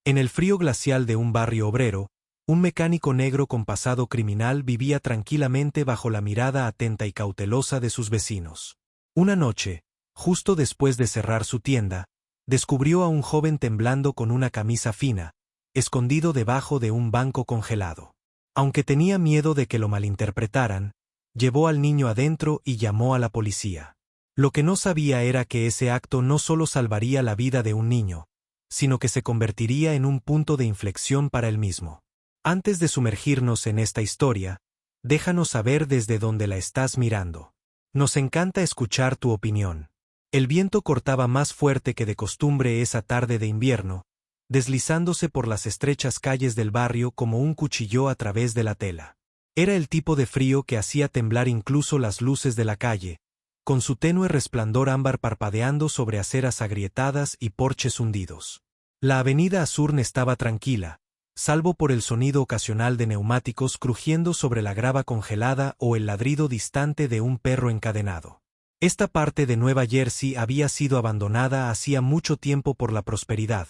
En el frío glacial de un barrio obrero, un mecánico negro con pasado criminal vivía tranquilamente bajo la mirada atenta y cautelosa de sus vecinos. Una noche, justo después de cerrar su tienda, descubrió a un joven temblando con una camisa fina, escondido debajo de un banco congelado. Aunque tenía miedo de que lo malinterpretaran, llevó al niño adentro y llamó a la policía. Lo que no sabía era que ese acto no solo salvaría la vida de un niño, sino que se convertiría en un punto de inflexión para él mismo. Antes de sumergirnos en esta historia, déjanos saber desde dónde la estás mirando. Nos encanta escuchar tu opinión. El viento cortaba más fuerte que de costumbre esa tarde de invierno, deslizándose por las estrechas calles del barrio como un cuchillo a través de la tela. Era el tipo de frío que hacía temblar incluso las luces de la calle, con su tenue resplandor ámbar parpadeando sobre aceras agrietadas y porches hundidos. La avenida Azurne estaba tranquila, salvo por el sonido ocasional de neumáticos crujiendo sobre la grava congelada o el ladrido distante de un perro encadenado. Esta parte de Nueva Jersey había sido abandonada hacía mucho tiempo por la prosperidad,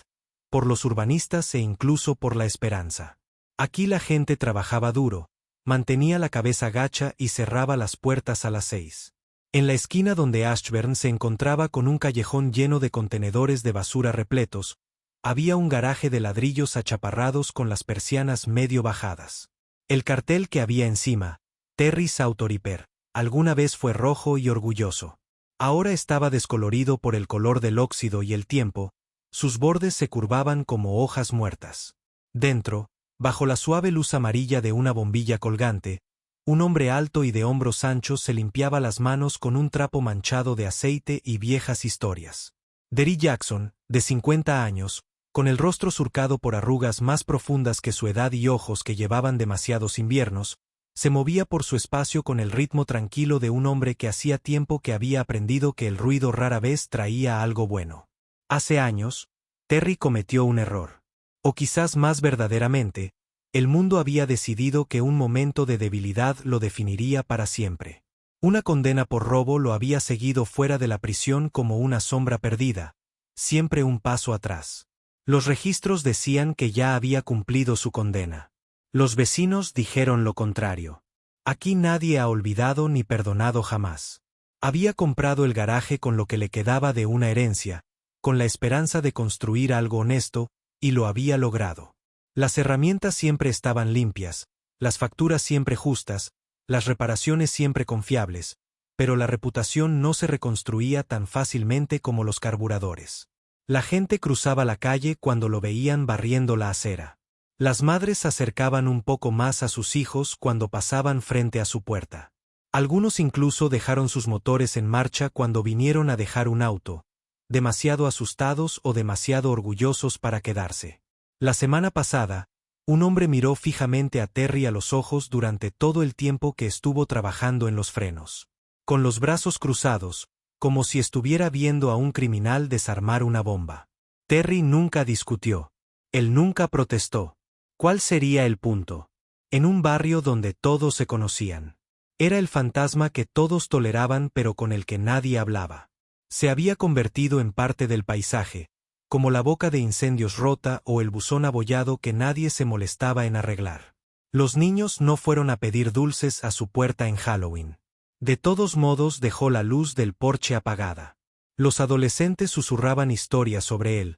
por los urbanistas e incluso por la esperanza. Aquí la gente trabajaba duro, mantenía la cabeza gacha y cerraba las puertas a las 6. En la esquina donde Ashburn se encontraba con un callejón lleno de contenedores de basura repletos, había un garaje de ladrillos achaparrados con las persianas medio bajadas. El cartel que había encima, Terry's Auto Repair, alguna vez fue rojo y orgulloso. Ahora estaba descolorido por el color del óxido y el tiempo, sus bordes se curvaban como hojas muertas. Dentro, bajo la suave luz amarilla de una bombilla colgante, un hombre alto y de hombros anchos se limpiaba las manos con un trapo manchado de aceite y viejas historias. Derry Jackson, de 50 años, con el rostro surcado por arrugas más profundas que su edad y ojos que llevaban demasiados inviernos, se movía por su espacio con el ritmo tranquilo de un hombre que hacía tiempo que había aprendido que el ruido rara vez traía algo bueno. Hace años, Terry cometió un error. O quizás más verdaderamente, el mundo había decidido que un momento de debilidad lo definiría para siempre. Una condena por robo lo había seguido fuera de la prisión como una sombra perdida, siempre un paso atrás. Los registros decían que ya había cumplido su condena. Los vecinos dijeron lo contrario. Aquí nadie ha olvidado ni perdonado jamás. Había comprado el garaje con lo que le quedaba de una herencia, con la esperanza de construir algo honesto, y lo había logrado. Las herramientas siempre estaban limpias, las facturas siempre justas, las reparaciones siempre confiables, pero la reputación no se reconstruía tan fácilmente como los carburadores. La gente cruzaba la calle cuando lo veían barriendo la acera. Las madres se acercaban un poco más a sus hijos cuando pasaban frente a su puerta. Algunos incluso dejaron sus motores en marcha cuando vinieron a dejar un auto, demasiado asustados o demasiado orgullosos para quedarse. La semana pasada, un hombre miró fijamente a Terry a los ojos durante todo el tiempo que estuvo trabajando en los frenos. Con los brazos cruzados, como si estuviera viendo a un criminal desarmar una bomba. Terry nunca discutió. Él nunca protestó. ¿Cuál sería el punto? En un barrio donde todos se conocían. Era el fantasma que todos toleraban pero con el que nadie hablaba. Se había convertido en parte del paisaje, como la boca de incendios rota o el buzón abollado que nadie se molestaba en arreglar. Los niños no fueron a pedir dulces a su puerta en Halloween. De todos modos dejó la luz del porche apagada. Los adolescentes susurraban historias sobre él,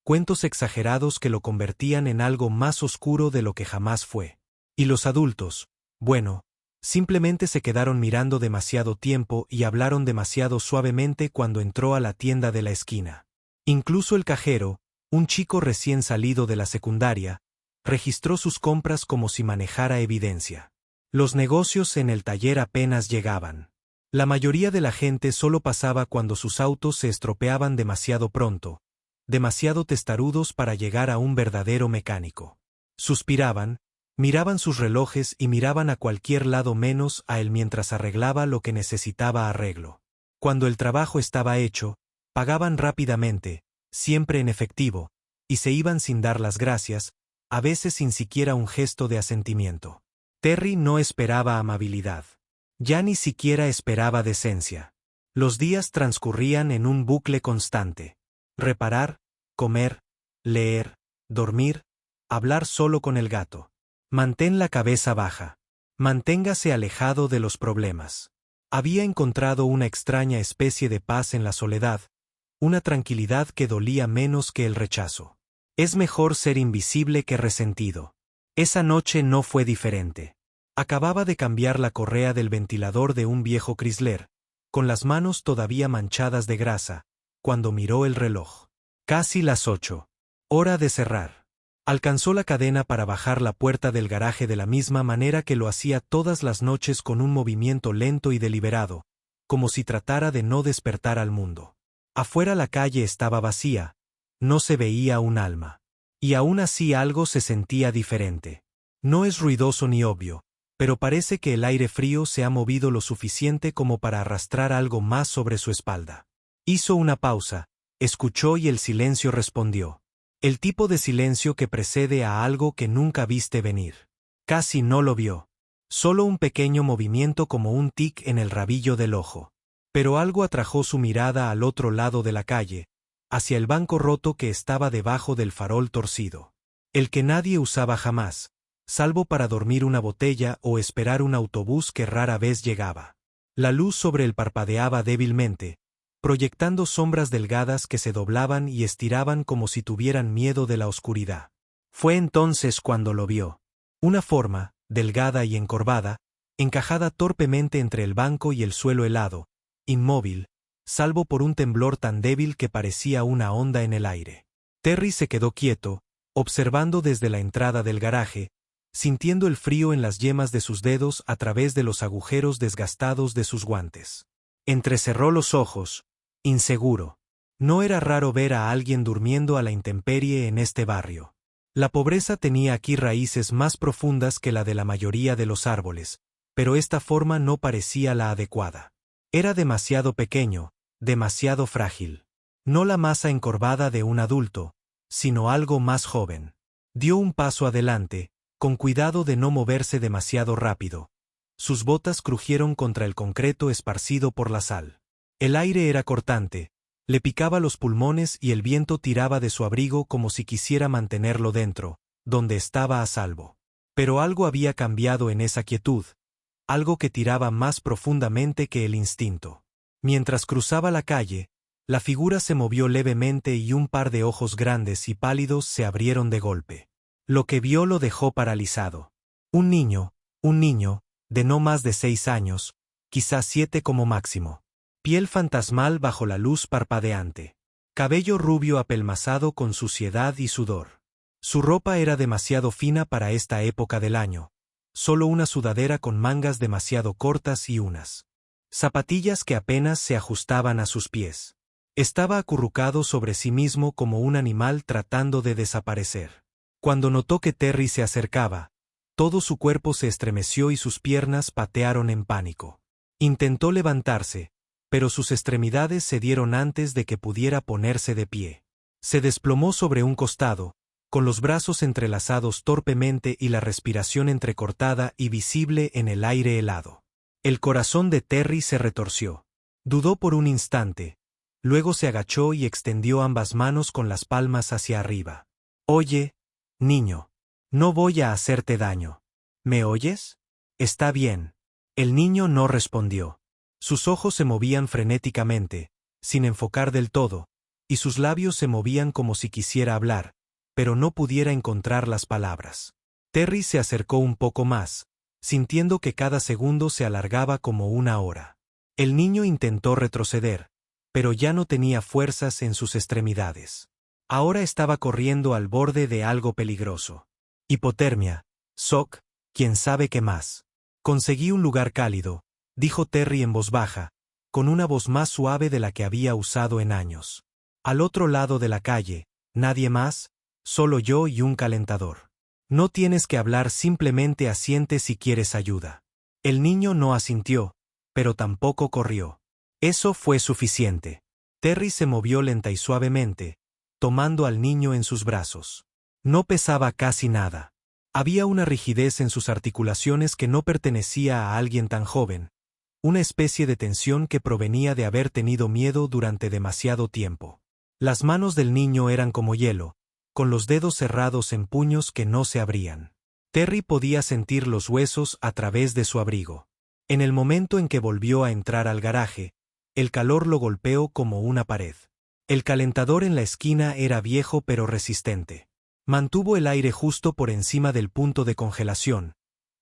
cuentos exagerados que lo convertían en algo más oscuro de lo que jamás fue. Y los adultos, bueno, simplemente se quedaron mirando demasiado tiempo y hablaron demasiado suavemente cuando entró a la tienda de la esquina. Incluso el cajero, un chico recién salido de la secundaria, registró sus compras como si manejara evidencia. Los negocios en el taller apenas llegaban. La mayoría de la gente solo pasaba cuando sus autos se estropeaban demasiado pronto, demasiado testarudos para llegar a un verdadero mecánico. Suspiraban, miraban sus relojes y miraban a cualquier lado menos a él mientras arreglaba lo que necesitaba arreglo. Cuando el trabajo estaba hecho, pagaban rápidamente, siempre en efectivo, y se iban sin dar las gracias, a veces sin siquiera un gesto de asentimiento. Terry no esperaba amabilidad. Ya ni siquiera esperaba decencia. Los días transcurrían en un bucle constante. Reparar, comer, leer, dormir, hablar solo con el gato. Mantén la cabeza baja. Manténgase alejado de los problemas. Había encontrado una extraña especie de paz en la soledad, una tranquilidad que dolía menos que el rechazo. Es mejor ser invisible que resentido. Esa noche no fue diferente. Acababa de cambiar la correa del ventilador de un viejo Chrysler, con las manos todavía manchadas de grasa, cuando miró el reloj. Casi las 8. Hora de cerrar. Alcanzó la cadena para bajar la puerta del garaje de la misma manera que lo hacía todas las noches, con un movimiento lento y deliberado, como si tratara de no despertar al mundo. Afuera la calle estaba vacía, no se veía un alma. Y aún así algo se sentía diferente. No es ruidoso ni obvio, pero parece que el aire frío se ha movido lo suficiente como para arrastrar algo más sobre su espalda. Hizo una pausa, escuchó y el silencio respondió. El tipo de silencio que precede a algo que nunca viste venir. Casi no lo vio. Solo un pequeño movimiento como un tic en el rabillo del ojo. Pero algo atrajo su mirada al otro lado de la calle, hacia el banco roto que estaba debajo del farol torcido. El que nadie usaba jamás, salvo para dormir una botella o esperar un autobús que rara vez llegaba. La luz sobre él parpadeaba débilmente, proyectando sombras delgadas que se doblaban y estiraban como si tuvieran miedo de la oscuridad. Fue entonces cuando lo vio. Una forma, delgada y encorvada, encajada torpemente entre el banco y el suelo helado, inmóvil, salvo por un temblor tan débil que parecía una onda en el aire. Terry se quedó quieto, observando desde la entrada del garaje, sintiendo el frío en las yemas de sus dedos a través de los agujeros desgastados de sus guantes. Entrecerró los ojos, inseguro. No era raro ver a alguien durmiendo a la intemperie en este barrio. La pobreza tenía aquí raíces más profundas que la de la mayoría de los árboles, pero esta forma no parecía la adecuada. Era demasiado pequeño, demasiado frágil. No la masa encorvada de un adulto, sino algo más joven. Dio un paso adelante, con cuidado de no moverse demasiado rápido. Sus botas crujieron contra el concreto esparcido por la sal. El aire era cortante, le picaba los pulmones y el viento tiraba de su abrigo como si quisiera mantenerlo dentro, donde estaba a salvo. Pero algo había cambiado en esa quietud, algo que tiraba más profundamente que el instinto. Mientras cruzaba la calle, la figura se movió levemente y un par de ojos grandes y pálidos se abrieron de golpe. Lo que vio lo dejó paralizado. Un niño, de no más de 6 años, quizás 7 como máximo. Piel fantasmal bajo la luz parpadeante. Cabello rubio apelmazado con suciedad y sudor. Su ropa era demasiado fina para esta época del año. Solo una sudadera con mangas demasiado cortas y unas zapatillas que apenas se ajustaban a sus pies. Estaba acurrucado sobre sí mismo como un animal tratando de desaparecer. Cuando notó que Terry se acercaba, todo su cuerpo se estremeció y sus piernas patearon en pánico. Intentó levantarse, pero sus extremidades cedieron antes de que pudiera ponerse de pie. Se desplomó sobre un costado, con los brazos entrelazados torpemente y la respiración entrecortada y visible en el aire helado. El corazón de Terry se retorció. Dudó por un instante, luego se agachó y extendió ambas manos con las palmas hacia arriba. «Oye, niño, no voy a hacerte daño. ¿Me oyes? Está bien». El niño no respondió. Sus ojos se movían frenéticamente, sin enfocar del todo, y sus labios se movían como si quisiera hablar, pero no pudiera encontrar las palabras. Terry se acercó un poco más, sintiendo que cada segundo se alargaba como una hora. El niño intentó retroceder, pero ya no tenía fuerzas en sus extremidades. Ahora estaba corriendo al borde de algo peligroso. Hipotermia, shock, quién sabe qué más. Conseguí un lugar cálido, dijo Terry en voz baja, con una voz más suave de la que había usado en años. Al otro lado de la calle, nadie más, solo yo y un calentador. No tienes que hablar, simplemente asiente si quieres ayuda. El niño no asintió, pero tampoco corrió. Eso fue suficiente. Terry se movió lenta y suavemente, tomando al niño en sus brazos. No pesaba casi nada. Había una rigidez en sus articulaciones que no pertenecía a alguien tan joven, una especie de tensión que provenía de haber tenido miedo durante demasiado tiempo. Las manos del niño eran como hielo, con los dedos cerrados en puños que no se abrían. Terry podía sentir los huesos a través de su abrigo. En el momento en que volvió a entrar al garaje, el calor lo golpeó como una pared. El calentador en la esquina era viejo pero resistente. Mantuvo el aire justo por encima del punto de congelación,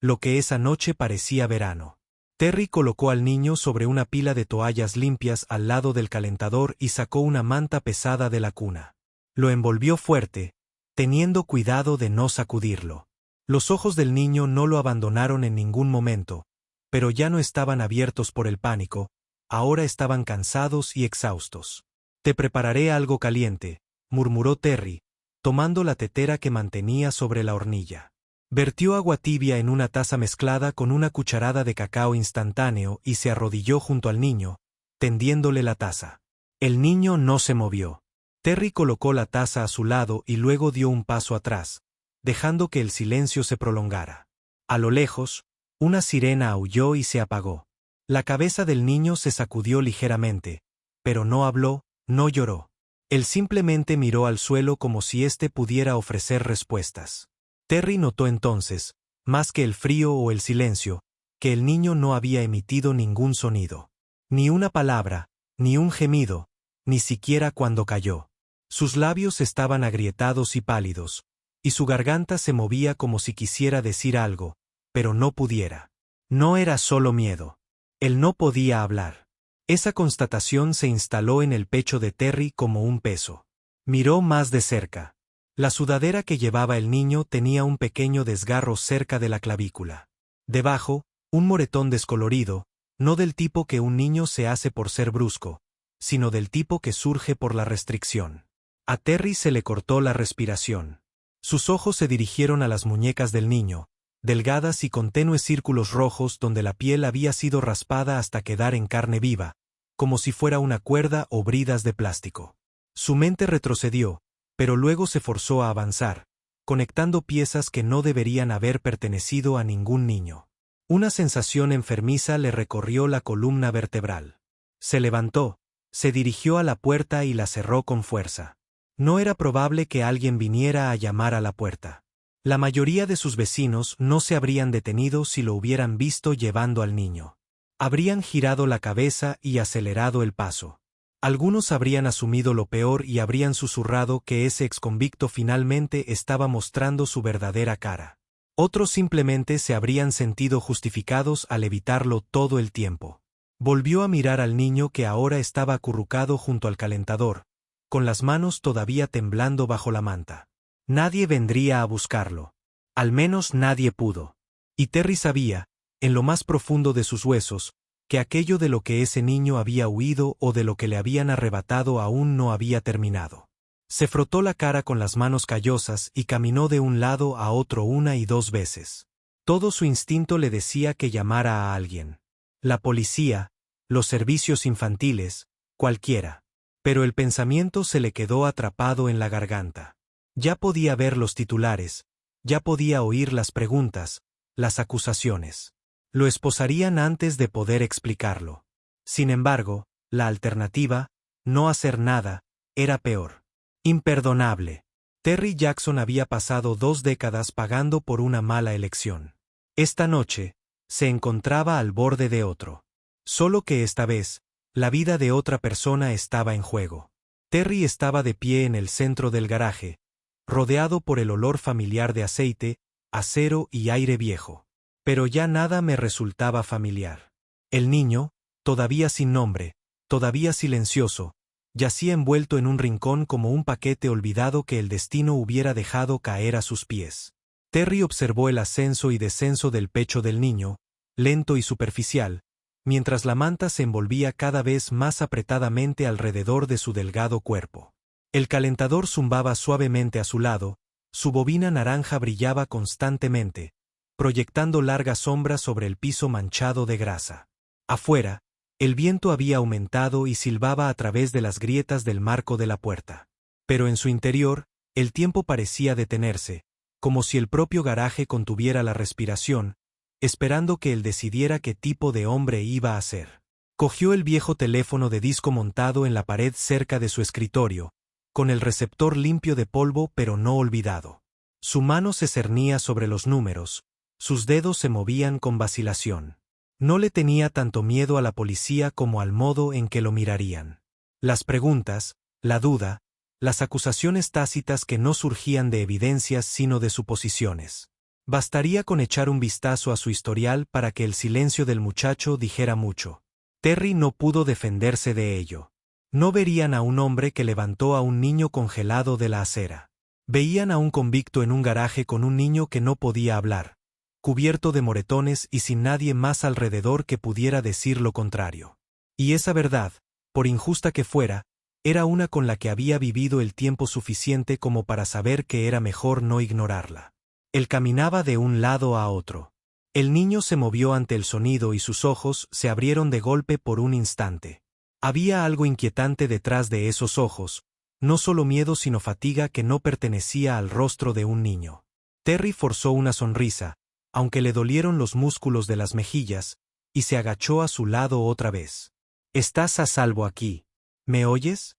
lo que esa noche parecía verano. Terry colocó al niño sobre una pila de toallas limpias al lado del calentador y sacó una manta pesada de la cuna. Lo envolvió fuerte, teniendo cuidado de no sacudirlo. Los ojos del niño no lo abandonaron en ningún momento, pero ya no estaban abiertos por el pánico, ahora estaban cansados y exhaustos. «Te prepararé algo caliente», murmuró Terry, tomando la tetera que mantenía sobre la hornilla. Vertió agua tibia en una taza mezclada con una cucharada de cacao instantáneo y se arrodilló junto al niño, tendiéndole la taza. El niño no se movió. Terry colocó la taza a su lado y luego dio un paso atrás, dejando que el silencio se prolongara. A lo lejos, una sirena aulló y se apagó. La cabeza del niño se sacudió ligeramente, pero no habló, no lloró. Él simplemente miró al suelo como si éste pudiera ofrecer respuestas. Terry notó entonces, más que el frío o el silencio, que el niño no había emitido ningún sonido. Ni una palabra, ni un gemido, ni siquiera cuando cayó. Sus labios estaban agrietados y pálidos, y su garganta se movía como si quisiera decir algo, pero no pudiera. No era solo miedo. Él no podía hablar. Esa constatación se instaló en el pecho de Terry como un peso. Miró más de cerca. La sudadera que llevaba el niño tenía un pequeño desgarro cerca de la clavícula. Debajo, un moretón descolorido, no del tipo que un niño se hace por ser brusco, sino del tipo que surge por la restricción. A Terry se le cortó la respiración. Sus ojos se dirigieron a las muñecas del niño, delgadas y con tenues círculos rojos donde la piel había sido raspada hasta quedar en carne viva, como si fuera una cuerda o bridas de plástico. Su mente retrocedió, pero luego se forzó a avanzar, conectando piezas que no deberían haber pertenecido a ningún niño. Una sensación enfermiza le recorrió la columna vertebral. Se levantó, se dirigió a la puerta y la cerró con fuerza. No era probable que alguien viniera a llamar a la puerta. La mayoría de sus vecinos no se habrían detenido si lo hubieran visto llevando al niño. Habrían girado la cabeza y acelerado el paso. Algunos habrían asumido lo peor y habrían susurrado que ese exconvicto finalmente estaba mostrando su verdadera cara. Otros simplemente se habrían sentido justificados al evitarlo todo el tiempo. Volvió a mirar al niño que ahora estaba acurrucado junto al calentador, con las manos todavía temblando bajo la manta. Nadie vendría a buscarlo. Al menos nadie pudo. Y Terry sabía, en lo más profundo de sus huesos, que aquello de lo que ese niño había huido o de lo que le habían arrebatado aún no había terminado. Se frotó la cara con las manos callosas y caminó de un lado a otro una y dos veces. Todo su instinto le decía que llamara a alguien. La policía, los servicios infantiles, cualquiera. Pero el pensamiento se le quedó atrapado en la garganta. Ya podía ver los titulares, ya podía oír las preguntas, las acusaciones. Lo esposarían antes de poder explicarlo. Sin embargo, la alternativa, no hacer nada, era peor. Imperdonable. Terry Jackson había pasado 2 décadas pagando por una mala elección. Esta noche, se encontraba al borde de otro. Solo que esta vez, la vida de otra persona estaba en juego. Terry estaba de pie en el centro del garaje, rodeado por el olor familiar de aceite, acero y aire viejo. Pero ya nada me resultaba familiar. El niño, todavía sin nombre, todavía silencioso, yacía envuelto en un rincón como un paquete olvidado que el destino hubiera dejado caer a sus pies. Terry observó el ascenso y descenso del pecho del niño, lento y superficial, mientras la manta se envolvía cada vez más apretadamente alrededor de su delgado cuerpo. El calentador zumbaba suavemente a su lado, su bobina naranja brillaba constantemente, proyectando largas sombras sobre el piso manchado de grasa. Afuera, el viento había aumentado y silbaba a través de las grietas del marco de la puerta. Pero en su interior, el tiempo parecía detenerse, como si el propio garaje contuviera la respiración, esperando que él decidiera qué tipo de hombre iba a ser. Cogió el viejo teléfono de disco montado en la pared cerca de su escritorio, con el receptor limpio de polvo pero no olvidado. Su mano se cernía sobre los números, sus dedos se movían con vacilación. No le tenía tanto miedo a la policía como al modo en que lo mirarían. Las preguntas, la duda, las acusaciones tácitas que no surgían de evidencias sino de suposiciones. Bastaría con echar un vistazo a su historial para que el silencio del muchacho dijera mucho. Terry no pudo defenderse de ello. No verían a un hombre que levantó a un niño congelado de la acera. Veían a un convicto en un garaje con un niño que no podía hablar, cubierto de moretones y sin nadie más alrededor que pudiera decir lo contrario. Y esa verdad, por injusta que fuera, era una con la que había vivido el tiempo suficiente como para saber que era mejor no ignorarla. Él caminaba de un lado a otro. El niño se movió ante el sonido y sus ojos se abrieron de golpe por un instante. Había algo inquietante detrás de esos ojos, no solo miedo sino fatiga que no pertenecía al rostro de un niño. Terry forzó una sonrisa, aunque le dolieron los músculos de las mejillas, y se agachó a su lado otra vez. «Estás a salvo aquí. ¿Me oyes?»,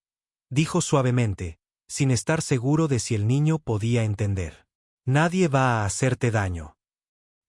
dijo suavemente, sin estar seguro de si el niño podía entender. «Nadie va a hacerte daño».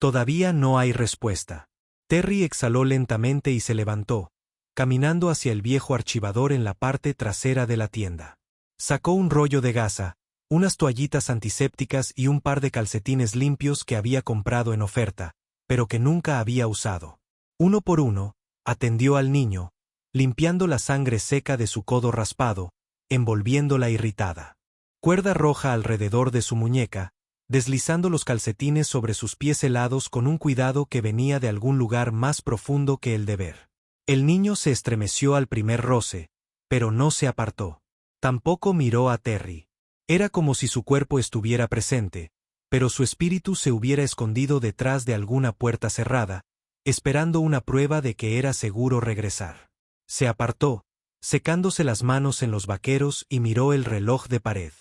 Todavía no hay respuesta. Terry exhaló lentamente y se levantó, caminando hacia el viejo archivador en la parte trasera de la tienda. Sacó un rollo de gasa, unas toallitas antisépticas y un par de calcetines limpios que había comprado en oferta, pero que nunca había usado. Uno por uno, atendió al niño, limpiando la sangre seca de su codo raspado, envolviéndola irritada. Cuerda roja alrededor de su muñeca, deslizando los calcetines sobre sus pies helados con un cuidado que venía de algún lugar más profundo que el deber. El niño se estremeció al primer roce, pero no se apartó. Tampoco miró a Terry. Era como si su cuerpo estuviera presente, pero su espíritu se hubiera escondido detrás de alguna puerta cerrada, esperando una prueba de que era seguro regresar. Se apartó, secándose las manos en los vaqueros y miró el reloj de pared.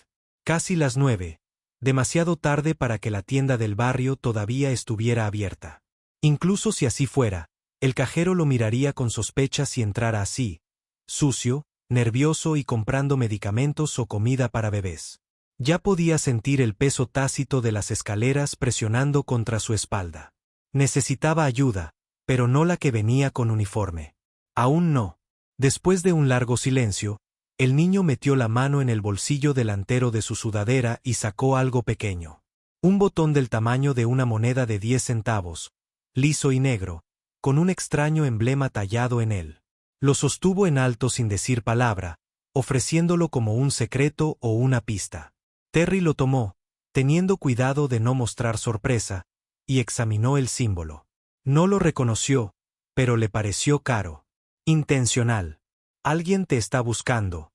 Casi las 9, demasiado tarde para que la tienda del barrio todavía estuviera abierta. Incluso si así fuera, el cajero lo miraría con sospecha si entrara así, sucio, nervioso y comprando medicamentos o comida para bebés. Ya podía sentir el peso tácito de las escaleras presionando contra su espalda. Necesitaba ayuda, pero no la que venía con uniforme. Aún no. Después de un largo silencio, el niño metió la mano en el bolsillo delantero de su sudadera y sacó algo pequeño. Un botón del tamaño de una moneda de 10 centavos, liso y negro, con un extraño emblema tallado en él. Lo sostuvo en alto sin decir palabra, ofreciéndolo como un secreto o una pista. Terry lo tomó, teniendo cuidado de no mostrar sorpresa, y examinó el símbolo. No lo reconoció, pero le pareció caro. Intencional. Alguien te está buscando.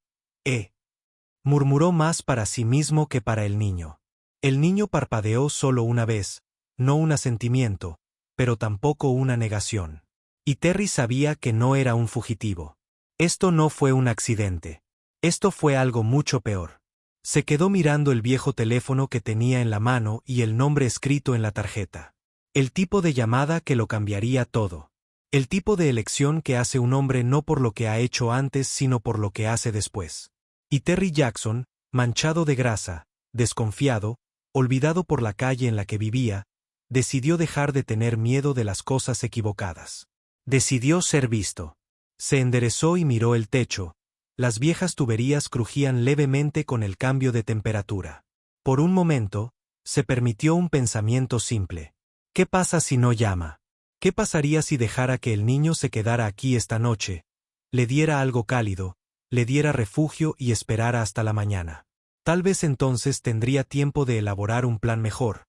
Murmuró más para sí mismo que para el niño. El niño parpadeó solo una vez, no un asentimiento, pero tampoco una negación. Y Terry sabía que no era un fugitivo. Esto no fue un accidente. Esto fue algo mucho peor. Se quedó mirando el viejo teléfono que tenía en la mano y el nombre escrito en la tarjeta. El tipo de llamada que lo cambiaría todo. El tipo de elección que hace un hombre no por lo que ha hecho antes sino por lo que hace después. Y Terry Jackson, manchado de grasa, desconfiado, olvidado por la calle en la que vivía, decidió dejar de tener miedo de las cosas equivocadas. Decidió ser visto. Se enderezó y miró el techo. Las viejas tuberías crujían levemente con el cambio de temperatura. Por un momento, se permitió un pensamiento simple. ¿Qué pasa si no llama? ¿Qué pasaría si dejara que el niño se quedara aquí esta noche, le diera algo cálido, le diera refugio y esperara hasta la mañana? Tal vez entonces tendría tiempo de elaborar un plan mejor,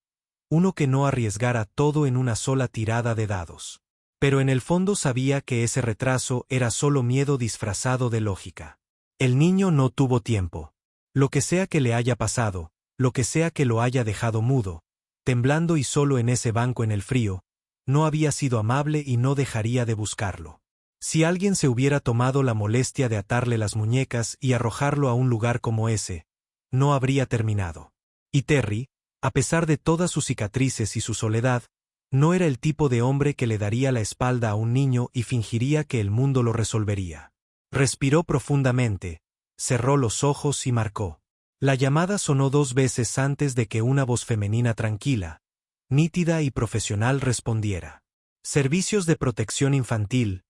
uno que no arriesgara todo en una sola tirada de dados. Pero en el fondo sabía que ese retraso era solo miedo disfrazado de lógica. El niño no tuvo tiempo. Lo que sea que le haya pasado, lo que sea que lo haya dejado mudo, temblando y solo en ese banco en el frío, no había sido amable y no dejaría de buscarlo. Si alguien se hubiera tomado la molestia de atarle las muñecas y arrojarlo a un lugar como ese, no habría terminado. Y Terry, a pesar de todas sus cicatrices y su soledad, no era el tipo de hombre que le daría la espalda a un niño y fingiría que el mundo lo resolvería. Respiró profundamente, cerró los ojos y marcó. La llamada sonó 2 veces antes de que una voz femenina tranquila, nítida y profesional respondiera. Servicios de protección infantil,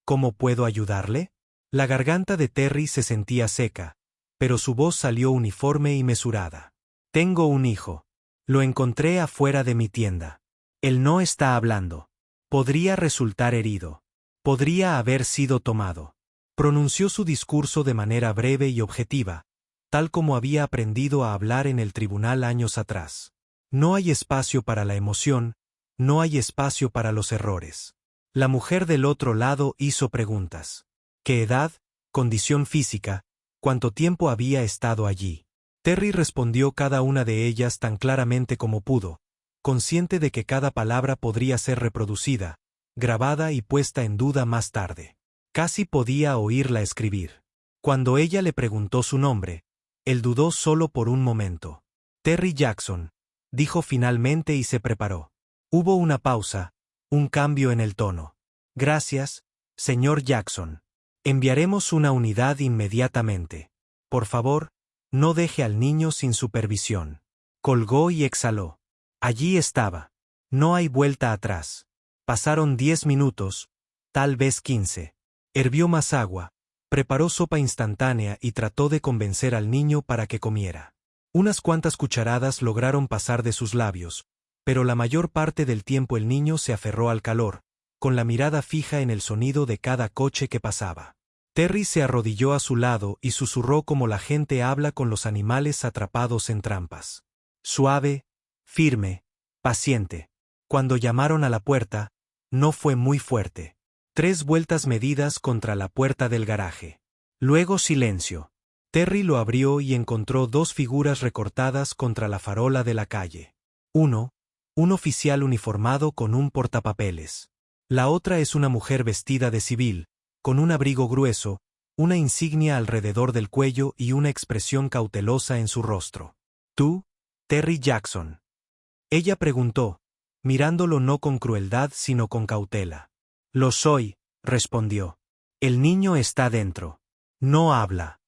¿cómo puedo ayudarle? La garganta de Terry se sentía seca, pero su voz salió uniforme y mesurada. Tengo un hijo. Lo encontré afuera de mi tienda. Él no está hablando. Podría resultar herido. Podría haber sido tomado. Pronunció su discurso de manera breve y objetiva, tal como había aprendido a hablar en el tribunal años atrás. No hay espacio para la emoción, no hay espacio para los errores. La mujer del otro lado hizo preguntas. ¿Qué edad? ¿Condición física? ¿Cuánto tiempo había estado allí? Terry respondió cada una de ellas tan claramente como pudo, consciente de que cada palabra podría ser reproducida, grabada y puesta en duda más tarde. Casi podía oírla escribir. Cuando ella le preguntó su nombre, él dudó solo por un momento. Terry Jackson, dijo finalmente y se preparó. Hubo una pausa, un cambio en el tono. Gracias, señor Jackson. Enviaremos una unidad inmediatamente. Por favor, no deje al niño sin supervisión. Colgó y exhaló. Allí estaba. No hay vuelta atrás. Pasaron 10 minutos, tal vez 15. Hervió más agua, preparó sopa instantánea y trató de convencer al niño para que comiera. Unas cuantas cucharadas lograron pasar de sus labios, pero la mayor parte del tiempo el niño se aferró al calor, con la mirada fija en el sonido de cada coche que pasaba. Terry se arrodilló a su lado y susurró como la gente habla con los animales atrapados en trampas. Suave, firme, paciente. Cuando llamaron a la puerta, no fue muy fuerte. 3 vueltas medidas contra la puerta del garaje. Luego silencio. Terry lo abrió y encontró 2 figuras recortadas contra la farola de la calle. Un oficial uniformado con un portapapeles. La otra es una mujer vestida de civil, con un abrigo grueso, una insignia alrededor del cuello y una expresión cautelosa en su rostro. ¿Tú, Terry Jackson? Ella preguntó, mirándolo no con crueldad sino con cautela. Lo soy, respondió. El niño está dentro. No habla.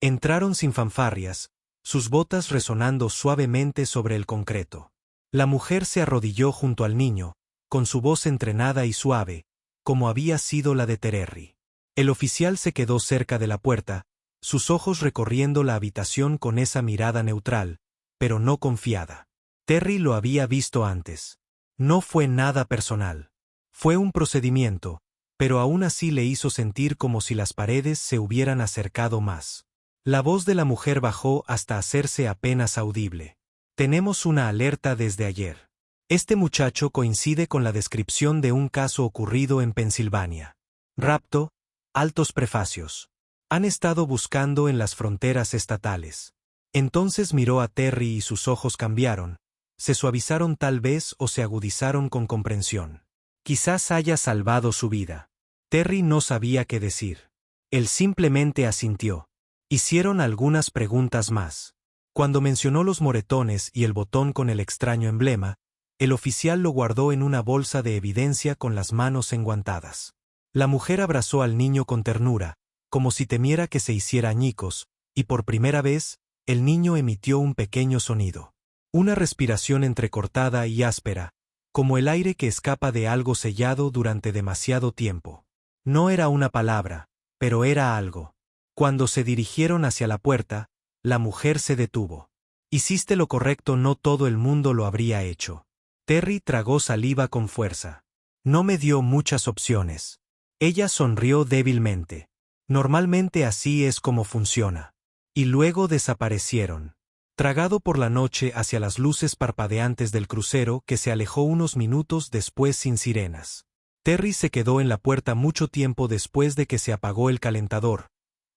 Entraron sin fanfarrias, sus botas resonando suavemente sobre el concreto. La mujer se arrodilló junto al niño, con su voz entrenada y suave, como había sido la de Terry. El oficial se quedó cerca de la puerta, sus ojos recorriendo la habitación con esa mirada neutral, pero no confiada. Terry lo había visto antes. No fue nada personal. Fue un procedimiento, pero aún así le hizo sentir como si las paredes se hubieran acercado más. La voz de la mujer bajó hasta hacerse apenas audible. Tenemos una alerta desde ayer. Este muchacho coincide con la descripción de un caso ocurrido en Pensilvania. Rapto, altos prefacios. Han estado buscando en las fronteras estatales. Entonces miró a Terry y sus ojos cambiaron, se suavizaron tal vez o se agudizaron con comprensión. Quizás haya salvado su vida. Terry no sabía qué decir. Él simplemente asintió. Hicieron algunas preguntas más. Cuando mencionó los moretones y el botón con el extraño emblema, el oficial lo guardó en una bolsa de evidencia con las manos enguantadas. La mujer abrazó al niño con ternura, como si temiera que se hiciera añicos, y por primera vez, el niño emitió un pequeño sonido. Una respiración entrecortada y áspera, como el aire que escapa de algo sellado durante demasiado tiempo. No era una palabra, pero era algo. Cuando se dirigieron hacia la puerta, la mujer se detuvo. Hiciste lo correcto, no todo el mundo lo habría hecho. Terry tragó saliva con fuerza. No me dio muchas opciones. Ella sonrió débilmente. Normalmente así es como funciona. Y luego desaparecieron. Tragado por la noche hacia las luces parpadeantes del crucero que se alejó unos minutos después sin sirenas. Terry se quedó en la puerta mucho tiempo después de que se apagó el calentador,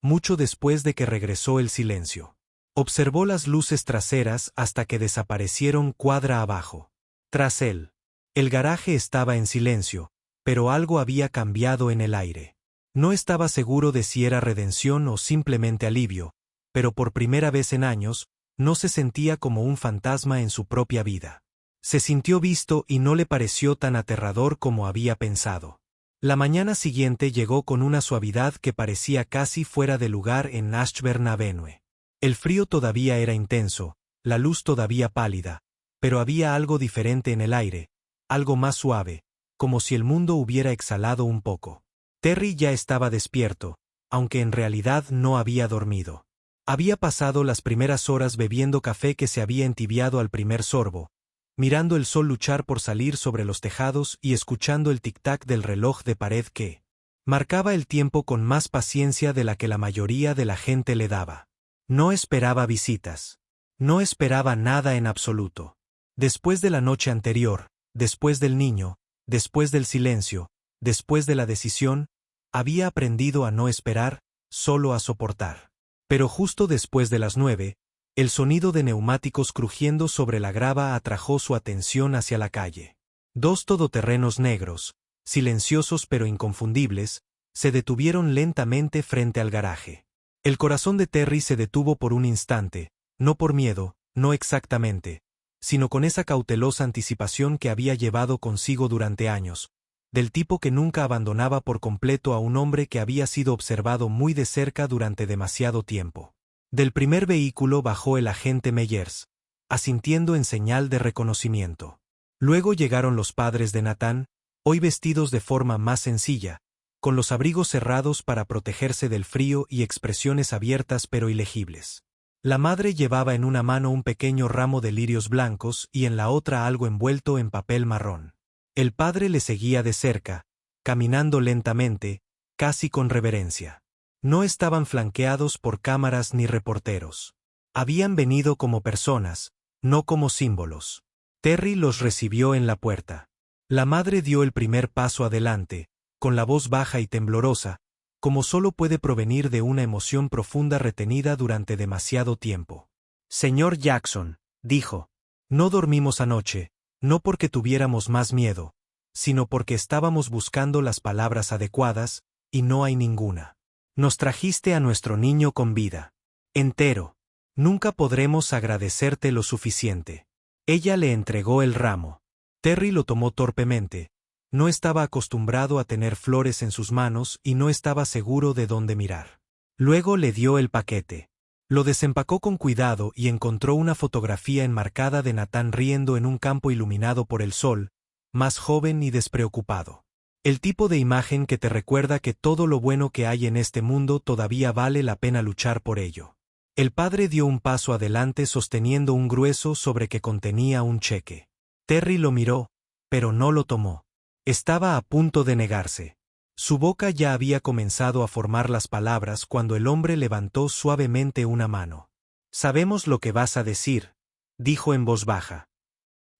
mucho después de que regresó el silencio. Observó las luces traseras hasta que desaparecieron cuadra abajo. Tras él, el garaje estaba en silencio, pero algo había cambiado en el aire. No estaba seguro de si era redención o simplemente alivio, pero por primera vez en años, no se sentía como un fantasma en su propia vida. Se sintió visto y no le pareció tan aterrador como había pensado. La mañana siguiente llegó con una suavidad que parecía casi fuera de lugar en Ashburn Avenue. El frío todavía era intenso, la luz todavía pálida, pero había algo diferente en el aire, algo más suave, como si el mundo hubiera exhalado un poco. Terry ya estaba despierto, aunque en realidad no había dormido. Había pasado las primeras horas bebiendo café que se había entibiado al primer sorbo, mirando el sol luchar por salir sobre los tejados y escuchando el tic-tac del reloj de pared que marcaba el tiempo con más paciencia de la que la mayoría de la gente le daba. No esperaba visitas. No esperaba nada en absoluto. Después de la noche anterior, después del niño, después del silencio, después de la decisión, había aprendido a no esperar, solo a soportar. Pero justo después de las 9, el sonido de neumáticos crujiendo sobre la grava atrajo su atención hacia la calle. Dos todoterrenos negros, silenciosos pero inconfundibles, se detuvieron lentamente frente al garaje. El corazón de Terry se detuvo por un instante, no por miedo, no exactamente, sino con esa cautelosa anticipación que había llevado consigo durante años, del tipo que nunca abandonaba por completo a un hombre que había sido observado muy de cerca durante demasiado tiempo. Del primer vehículo bajó el agente Meyers, asintiendo en señal de reconocimiento. Luego llegaron los padres de Nathan, hoy vestidos de forma más sencilla, con los abrigos cerrados para protegerse del frío y expresiones abiertas pero ilegibles. La madre llevaba en una mano un pequeño ramo de lirios blancos y en la otra algo envuelto en papel marrón. El padre le seguía de cerca, caminando lentamente, casi con reverencia. No estaban flanqueados por cámaras ni reporteros. Habían venido como personas, no como símbolos. Terry los recibió en la puerta. La madre dio el primer paso adelante, con la voz baja y temblorosa, como solo puede provenir de una emoción profunda retenida durante demasiado tiempo. Señor Jackson, dijo, no dormimos anoche, no porque tuviéramos más miedo, sino porque estábamos buscando las palabras adecuadas, y no hay ninguna. Nos trajiste a nuestro niño con vida. Entero. Nunca podremos agradecerte lo suficiente. Ella le entregó el ramo. Terry lo tomó torpemente. No estaba acostumbrado a tener flores en sus manos y no estaba seguro de dónde mirar. Luego le dio el paquete. Lo desempacó con cuidado y encontró una fotografía enmarcada de Nathan riendo en un campo iluminado por el sol, más joven y despreocupado. El tipo de imagen que te recuerda que todo lo bueno que hay en este mundo todavía vale la pena luchar por ello. El padre dio un paso adelante sosteniendo un grueso sobre que contenía un cheque. Terry lo miró, pero no lo tomó. Estaba a punto de negarse. Su boca ya había comenzado a formar las palabras cuando el hombre levantó suavemente una mano. Sabemos lo que vas a decir, dijo en voz baja.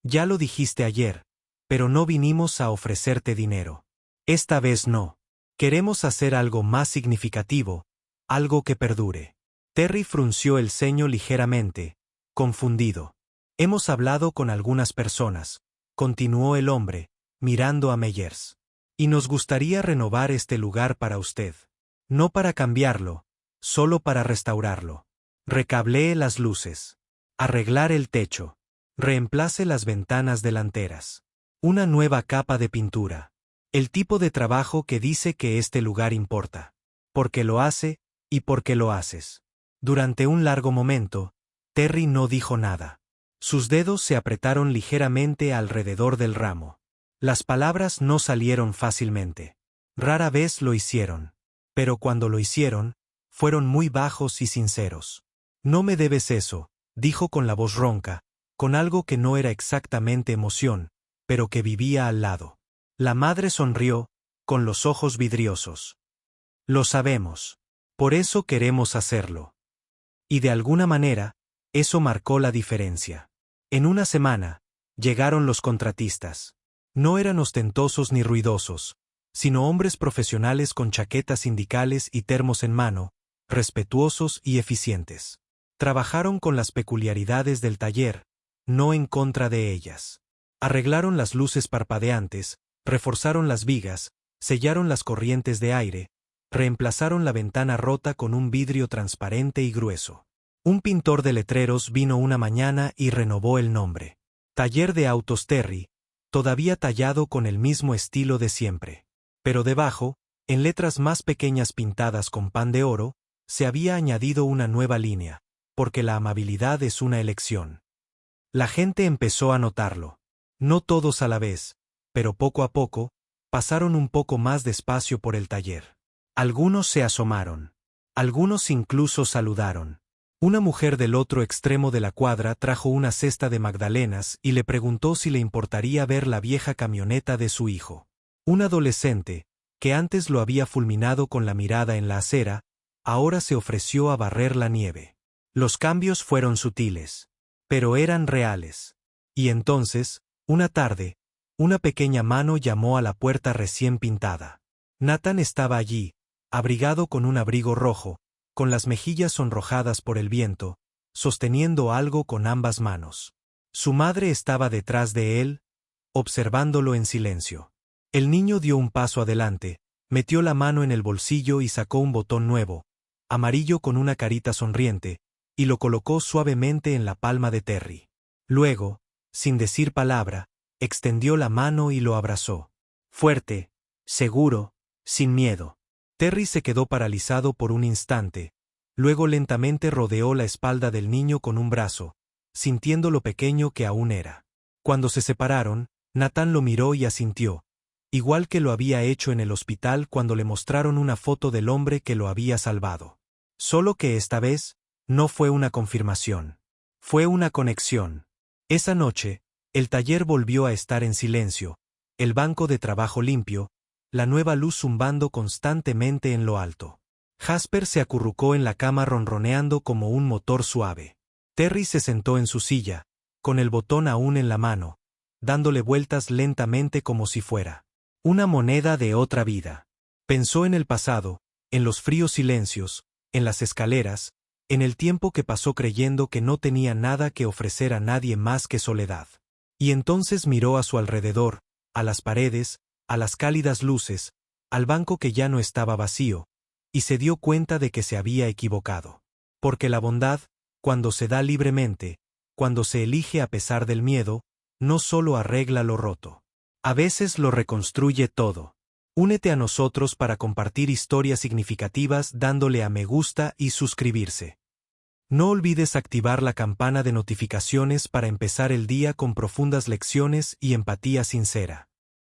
Ya lo dijiste ayer, pero no vinimos a ofrecerte dinero. Esta vez no. Queremos hacer algo más significativo, algo que perdure. Terry frunció el ceño ligeramente, confundido. Hemos hablado con algunas personas, continuó el hombre, mirando a Meyers. Y nos gustaría renovar este lugar para usted. No para cambiarlo, solo para restaurarlo. Recablee las luces. Arreglar el techo. Reemplace las ventanas delanteras. Una nueva capa de pintura. El tipo de trabajo que dice que este lugar importa. Porque lo hace, y porque lo haces. Durante un largo momento, Terry no dijo nada. Sus dedos se apretaron ligeramente alrededor del ramo. Las palabras no salieron fácilmente. Rara vez lo hicieron. Pero cuando lo hicieron, fueron muy bajos y sinceros. No me debes eso, dijo con la voz ronca, con algo que no era exactamente emoción, pero que vivía al lado. La madre sonrió, con los ojos vidriosos. Lo sabemos. Por eso queremos hacerlo. Y de alguna manera, eso marcó la diferencia. En una semana, llegaron los contratistas. No eran ostentosos ni ruidosos, sino hombres profesionales con chaquetas sindicales y termos en mano, respetuosos y eficientes. Trabajaron con las peculiaridades del taller, no en contra de ellas. Arreglaron las luces parpadeantes, reforzaron las vigas, sellaron las corrientes de aire, reemplazaron la ventana rota con un vidrio transparente y grueso. Un pintor de letreros vino una mañana y renovó el nombre. Taller de Autos Terry, todavía tallado con el mismo estilo de siempre. Pero debajo, en letras más pequeñas pintadas con pan de oro, se había añadido una nueva línea. porque la amabilidad es una elección. La gente empezó a notarlo. No todos a la vez, pero poco a poco, pasaron un poco más despacio por el taller. Algunos se asomaron. Algunos incluso saludaron. Una mujer del otro extremo de la cuadra trajo una cesta de magdalenas y le preguntó si le importaría ver la vieja camioneta de su hijo. Un adolescente, que antes lo había fulminado con la mirada en la acera, ahora se ofreció a barrer la nieve. Los cambios fueron sutiles, pero eran reales. Y entonces, una tarde, una pequeña mano llamó a la puerta recién pintada. Nathan estaba allí, abrigado con un abrigo rojo, con las mejillas sonrojadas por el viento, sosteniendo algo con ambas manos. Su madre estaba detrás de él, observándolo en silencio. El niño dio un paso adelante, metió la mano en el bolsillo y sacó un botón nuevo, amarillo con una carita sonriente, y lo colocó suavemente en la palma de Terry. Luego, sin decir palabra, extendió la mano y lo abrazó. Fuerte, seguro, sin miedo. Terry se quedó paralizado por un instante, luego lentamente rodeó la espalda del niño con un brazo, sintiendo lo pequeño que aún era. Cuando se separaron, Nathan lo miró y asintió, igual que lo había hecho en el hospital cuando le mostraron una foto del hombre que lo había salvado. Solo que esta vez, no fue una confirmación. Fue una conexión. Esa noche, el taller volvió a estar en silencio, el banco de trabajo limpio, la nueva luz zumbando constantemente en lo alto. Jasper se acurrucó en la cama ronroneando como un motor suave. Terry se sentó en su silla, con el botón aún en la mano, dándole vueltas lentamente como si fuera una moneda de otra vida. Pensó en el pasado, en los fríos silencios, en las escaleras, en el tiempo que pasó creyendo que no tenía nada que ofrecer a nadie más que soledad. Y entonces miró a su alrededor, a las paredes, a las cálidas luces, al banco que ya no estaba vacío, y se dio cuenta de que se había equivocado. Porque la bondad, cuando se da libremente, cuando se elige a pesar del miedo, no solo arregla lo roto. A veces lo reconstruye todo. Únete a nosotros para compartir historias significativas dándole a me gusta y suscribirse. No olvides activar la campana de notificaciones para empezar el día con profundas lecciones y empatía sincera.